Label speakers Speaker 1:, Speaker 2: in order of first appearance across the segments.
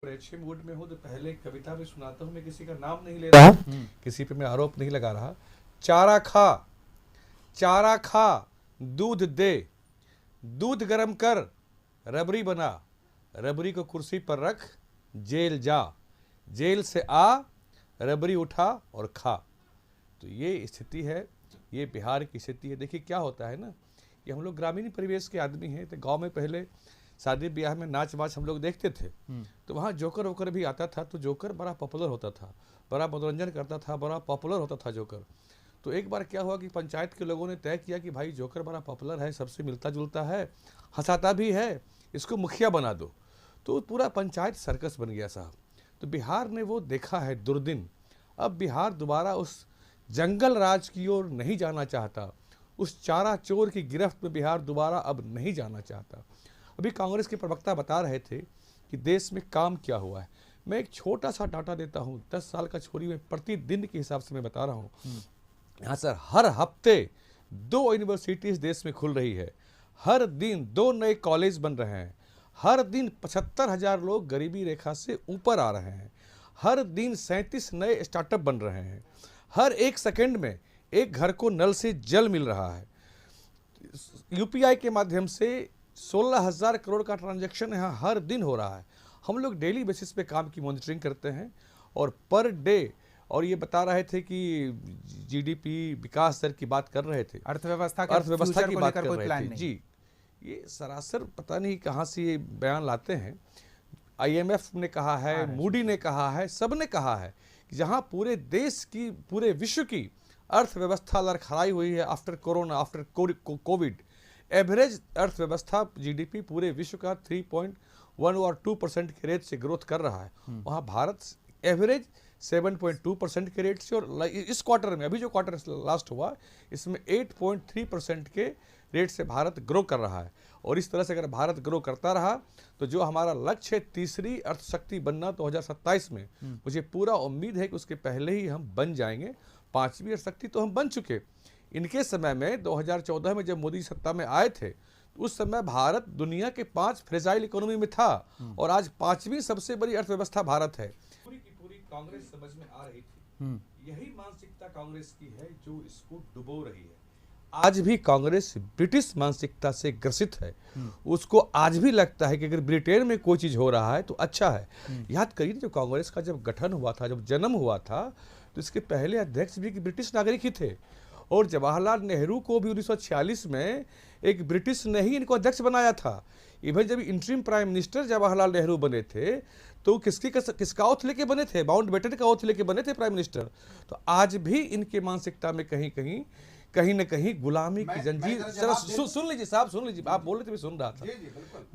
Speaker 1: अच्छे मूड में हो तो पहले कविता भी सुनाता हूँ। मैं किसी का नाम नहीं ले रहा, किसी पे मैं आरोप नहीं लगा रहा। चारा खा, चारा खा, दूध दे, दूध गरम कर, रबड़ी बना, रबड़ी को कुर्सी पर रख, जेल जा, जेल से आ, रबड़ी उठा और खा। तो ये स्थिति है, ये बिहार की स्थिति है। देखिए क्या होता है ना, कि हम लोग ग्रामीण परिवेश के आदमी हैं, तो गांव में पहले शादी ब्याह में नाच वाच हम लोग देखते थे, तो वहाँ जोकर वोकर भी आता था, तो जोकर बड़ा पॉपुलर होता था, बड़ा मनोरंजन करता था, बड़ा पॉपुलर होता था जोकर। तो एक बार क्या हुआ कि पंचायत के लोगों ने तय किया कि भाई जोकर बड़ा पॉपुलर है, सबसे मिलता जुलता है, हंसाता भी है, इसको मुखिया बना दो। तो पूरा पंचायत सर्कस बन गया साहब। तो बिहार ने वो देखा है दुर्दिन। अब बिहार दोबारा उस जंगल राज की ओर नहीं जाना चाहता, उस चारा चोर की गिरफ्त में बिहार दोबारा अब नहीं जाना चाहता। अभी कांग्रेस के प्रवक्ता बता रहे थे कि देश में काम क्या हुआ है। मैं एक छोटा सा डाटा देता हूँ, 10 साल का छोरी में प्रतिदिन के हिसाब से मैं बता रहा हूँ। यहाँ सर हर हफ्ते 2 यूनिवर्सिटीज देश में खुल रही है, हर दिन 2 नए कॉलेज बन रहे हैं, हर दिन 75,000 लोग गरीबी रेखा से ऊपर आ रहे हैं, हर दिन 37 नए स्टार्टअप बन रहे हैं, हर 1 सेकेंड में एक घर को नल से जल मिल रहा है। यूपीआई के माध्यम से 16,000 करोड़ का ट्रांजैक्शन यहाँ हर दिन हो रहा है। हम लोग डेली बेसिस पे काम की मॉनिटरिंग करते हैं और पर डे, और ये बता रहे थे कि जीडीपी विकास दर की बात कर रहे थे,
Speaker 2: अर्थव्यवस्था
Speaker 1: की बात कर रहे थे जी। ये सरासर पता नहीं कहाँ से ये बयान लाते हैं। आईएमएफ ने कहा है, मूडी ने कहा है, सब ने कहा है कि जहाँ पूरे देश की, पूरे विश्व की अर्थव्यवस्था लड़खड़ाई हुई है after corona, after Covid, average अर्थव्यवस्था जीडीपी पूरे विश्व का 3.1 और 2% के रेट से ग्रोथ कर रहा है। वहाँ भारत एवरेज 7.2% के रेट से, और इस क्वार्टर में, अभी जो क्वार्टर लास्ट हुआ, इसमें 8.3% के रेट से भारत ग्रो कर रहा है। और इस तरह से अगर भारत ग्रो करता रहा तो जो हमारा लक्ष्य है तीसरी अर्थशक्ति बनना 2027 में, मुझे पूरा उम्मीद है कि उसके पहले ही हम बन जाएंगे। 5वीं अर्थशक्ति तो हम बन चुके। इनके समय में 2014 में जब मोदी सत्ता में आए थे, उस समय भारत दुनिया के 5 फ्रेजाइल इकोनॉमी में था, और आज 5वीं सबसे बड़ी अर्थव्यवस्था भारत है। पूरी की पूरी कांग्रेस समझ में आ रही थी। यही मानसिकता कांग्रेस की है जो इसको डुबो रही है। आज भी कांग्रेस ब्रिटिश मानसिकता से ग्रसित है। उसको आज भी लगता है कि अगर ब्रिटेन में कोई चीज हो रहा है तो अच्छा है। याद करिए, जब कांग्रेस का जब गठन हुआ था, जब जन्म हुआ था, तो इसके पहले अध्यक्ष भी ब्रिटिश नागरिक ही थे, और जवाहरलाल नेहरू को भी 1946 में एक ब्रिटिश ने ही इनको अध्यक्ष बनाया था। इवन जब interim prime minister Jawaharlal Nehru बने थे, तो किसका ओथ लेके बने थे? माउंटबेटन का ओथ लेके बने थे प्राइम मिनिस्टर। तो आज भी इनके मानसिकता में कहीं न कहीं गुलामी की जंजीर, सुन लीजिए साहब, सुन लीजिए, आप बोल रहे थे, मैं सुन रहा था।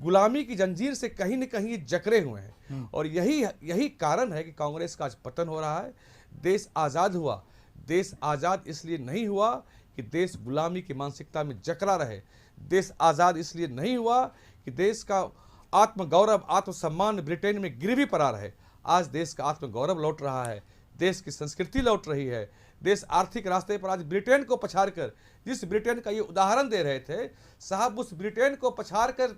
Speaker 1: गुलामी की जंजीर से कहीं न कहीं जकड़े हुए हैं, और यही कारण है कि कांग्रेस का आज पतन हो रहा है। देश आज़ाद हुआ, देश आज़ाद इसलिए नहीं हुआ कि देश गुलामी की मानसिकता में जकड़ा रहे। देश आज़ाद इसलिए नहीं हुआ कि देश का आत्मगौरव, आत्मसम्मान ब्रिटेन में गिरवी पड़ा रहे। आज देश का आत्मगौरव लौट रहा है, देश की संस्कृति लौट रही है। देश आर्थिक रास्ते पर आज ब्रिटेन को पछाड़कर, जिस ब्रिटेन का ये उदाहरण दे रहे थे साहब, उस ब्रिटेन को पछाड़कर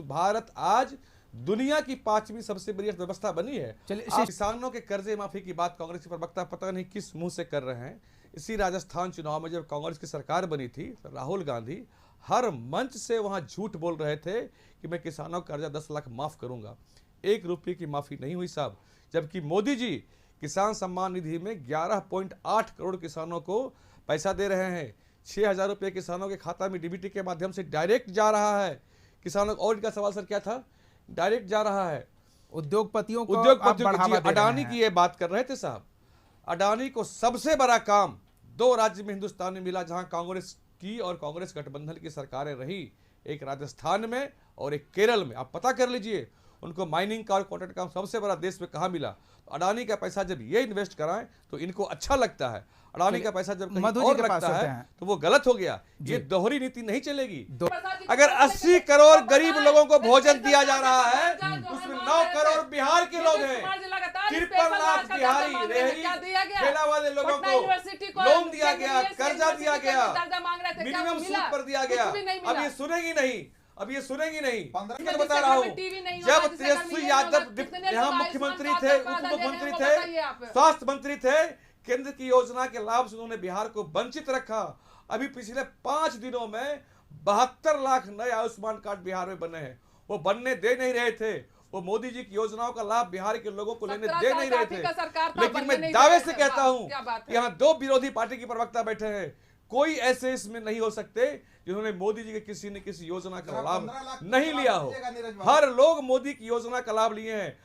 Speaker 1: भारत आज दुनिया की 5वीं सबसे बड़ी अर्थव्यवस्था बनी है। किसानों के कर्जे माफी की बात कांग्रेस के प्रवक्ता पता नहीं किस मुंह से कर रहे हैं। इसी राजस्थान चुनाव में जब कांग्रेस की सरकार बनी थी, राहुल गांधी हर मंच से वहां झूठ बोल रहे थे कि मैं किसानों का कर्जा 10 लाख माफ करूंगा। 1 रुपये की माफी नहीं हुई साहब। जबकि मोदी जी किसान सम्मान निधि में 11.8 करोड़ किसानों को पैसा दे रहे हैं। 6,000 रुपये किसानों के खाता में डीबीटी के माध्यम से डायरेक्ट जा रहा है किसानों। और इनका सवाल सर क्या था? डायरेक्ट जा रहा है
Speaker 2: उद्योगपतियों को
Speaker 1: अडानी की ये बात कर रहे थे साहब। अडानी को सबसे बड़ा काम 2 राज्य में हिंदुस्तान में मिला, जहां कांग्रेस की और कांग्रेस गठबंधन की सरकारें रही, एक राजस्थान में और एक केरल में। आप पता कर लीजिए उनको माइनिंग का और कॉन्ट्रैक्ट का सबसे बड़ा देश में कहाँ मिला। तो अडानी का पैसा जब ये इन्वेस्ट कराएं तो इनको अच्छा लगता है, अडानी का पैसा जब कहीं और लगता है तो वो गलत हो गया। ये दोहरी नीति नहीं चलेगी। अगर 80 करोड़ गरीब लोगों को भोजन दिया जा रहा है, उसमें 9 करोड़ बिहार के लोग हैं। 53 लाख बिहारी ठेला वाले लोगों को लोन दिया गया, कर्जा दिया गया, मिनिमम सूद पर दिया गया। अब ये सुनेगी नहीं। अब ये सुनेंगी नहीं।
Speaker 2: 15
Speaker 1: मैं बता रहा हूँ, जब
Speaker 2: जिससे
Speaker 1: तेजस्वी यादव यहाँ मुख्यमंत्री थे, उप मुख्यमंत्री थे, स्वास्थ्य मंत्री थे, केंद्र की योजना के लाभ से उन्होंने बिहार को वंचित रखा। अभी पिछले 5 दिनों में 72 लाख नए आयुष्मान कार्ड बिहार में बने हैं। वो बनने दे नहीं रहे थे, वो मोदी जी की योजनाओं का लाभ बिहार के लोगों को लेने दे नहीं रहे थे। लेकिन मैं दावे से कहता हूं, यहाँ 2 विरोधी पार्टी के प्रवक्ता बैठे हैं, कोई ऐसे इसमें नहीं हो सकते जिन्होंने मोदी जी के किसी न किसी योजना का लाभ नहीं लिया हो। हर लोग मोदी की योजना का लाभ लिए हैं।